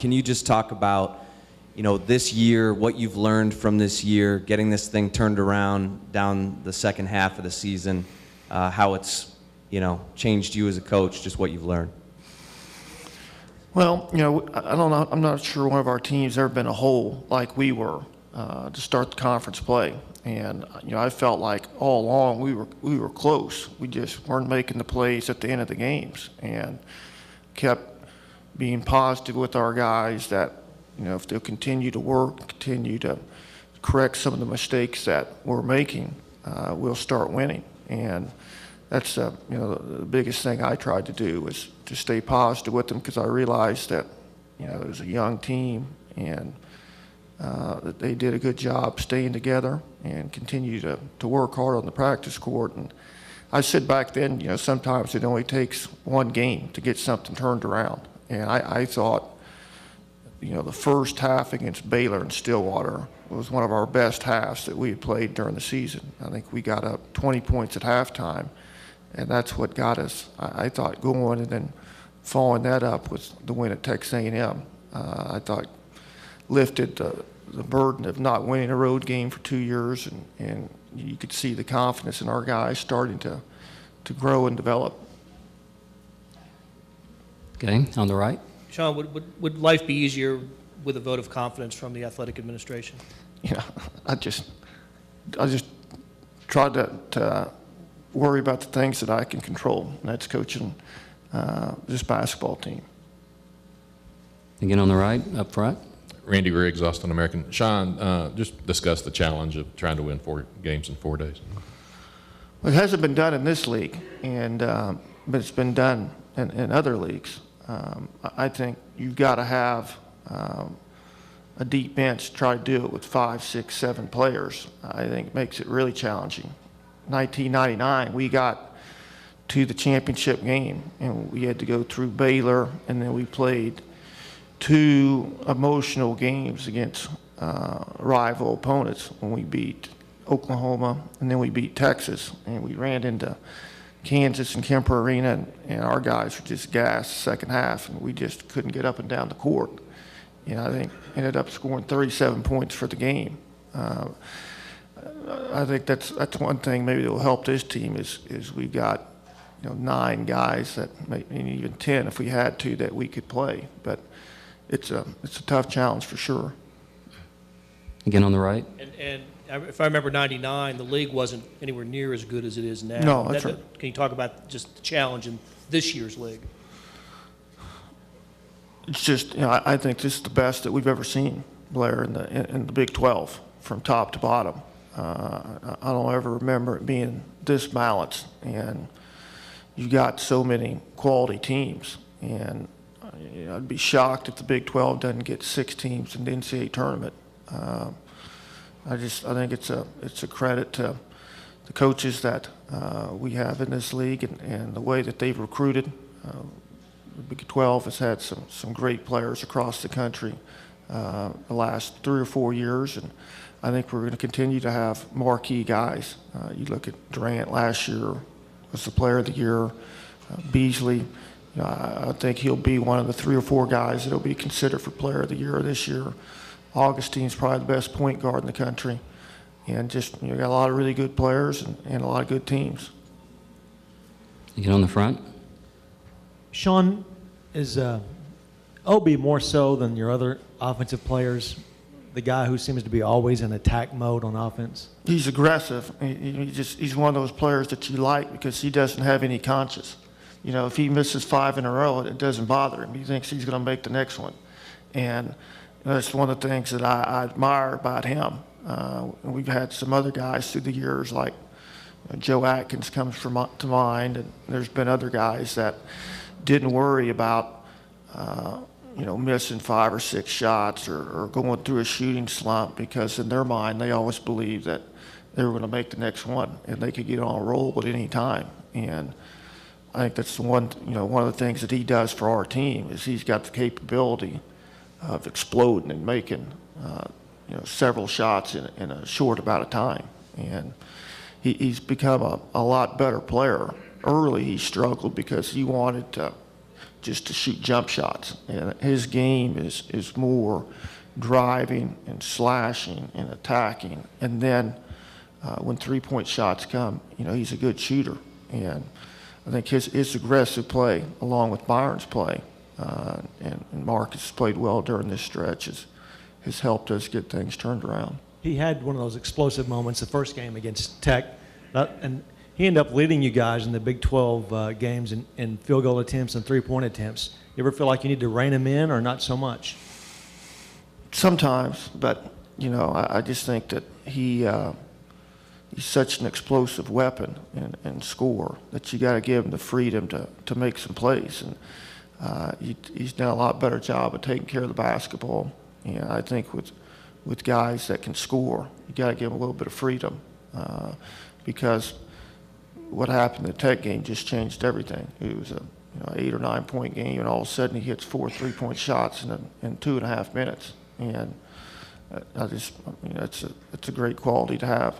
can you just talk about, this year, what you've learned from this year, getting this thing turned around down the second half of the season, how it's, changed you as a coach, just what you've learned? Well, I don't know. I'm not sure one of our teams ever been a whole like we were to start the conference play. And I felt like all along we were close. We just weren't making the plays at the end of the games, and kept being positive with our guys that if they'll continue to work, continue to correct some of the mistakes that we're making, we'll start winning. And that's the biggest thing I tried to do was to stay positive with them, because I realized that it was a young team, and that they did a good job staying together and continue to work hard on the practice court. And I said back then, sometimes it only takes one game to get something turned around. And I thought, the first half against Baylor in Stillwater was one of our best halves that we had played during the season. I think we got up 20 points at halftime, and that's what got us, I thought, going. And then following that up with the win at Texas A&M, I thought lifted the burden of not winning a road game for 2 years, and you could see the confidence in our guys starting to grow and develop. Okay, on the right. Sean, would life be easier with a vote of confidence from the athletic administration? I just tried to worry about the things that I can control, and that's coaching this basketball team. Again on the right, up front. Randy Riggs, Austin American. Sean, just discuss the challenge of trying to win 4 games in 4 days. Well, it hasn't been done in this league, and but it's been done in other leagues. I think you've got to have a deep bench to try to do it with 5, 6, 7 players. I think it makes it really challenging. 1999, we got to the championship game, and we had to go through Baylor, and then we played 2 emotional games against rival opponents when we beat Oklahoma, and then we beat Texas, and we ran into Kansas and Kemper Arena, and our guys were just gassed second half, and we just couldn't get up and down the court. I think ended up scoring 37 points for the game. I think that's one thing maybe that will help this team is we've got 9 guys that maybe even 10 if we had to that we could play, but it's a tough challenge for sure. Again on the right. And if I remember 99, the league wasn't anywhere near as good as it is now. No, that's right. Can you talk about just the challenge in this year's league? It's just, I think this is the best that we've ever seen, Blair, in the Big 12 from top to bottom. I don't ever remember it being this balanced, and you've got so many quality teams, and I'd be shocked if the Big 12 doesn't get 6 teams in the NCAA tournament. I think it's a credit to the coaches that we have in this league and the way that they've recruited. The Big 12 has had some great players across the country the last 3 or 4 years, and I think we're going to continue to have marquee guys. You look at Durant last year was the player of the year. Beasley, I think he'll be one of the 3 or 4 guys that will be considered for player of the year this year. Augustine's probably the best point guard in the country. And just, got a lot of really good players and a lot of good teams. You get on the front. Sean, is Obi more so than your other offensive players the guy who seems to be always in attack mode on offense? He's aggressive. He's one of those players that you like because he doesn't have any conscience. If he misses 5 in a row, it doesn't bother him. He thinks he's going to make the next one. And that's one of the things that I admire about him. We've had some other guys through the years, like Joe Atkins comes to mind, and there's been other guys that didn't worry about, missing 5 or 6 shots or going through a shooting slump, because in their mind they always believed that they were going to make the next one and they could get on a roll at any time. And I think that's the one of the things that he does for our team is he's got the capability of exploding and making several shots in a short amount of time. And he's become a lot better player. Early he struggled because he wanted to just to shoot jump shots. And his game is more driving and slashing and attacking. And then when three-point shots come, he's a good shooter. And I think his aggressive play, along with Byron's play, and Marcus played well during this stretch, has helped us get things turned around. He had one of those explosive moments the first game against Tech, and he ended up leading you guys in the Big 12 games in field goal attempts and three-point attempts. You ever feel like you need to rein him in, or not so much? Sometimes, but I just think that he's such an explosive weapon and scorer that you got to give him the freedom to make some plays. And he's done a lot better job of taking care of the basketball. And I think with guys that can score, you got to give them a little bit of freedom, because what happened in the Tech game just changed everything. It was a 8 or 9 point game, and all of a sudden he hits 4 3-point shots in 2.5 minutes. And it's a great quality to have.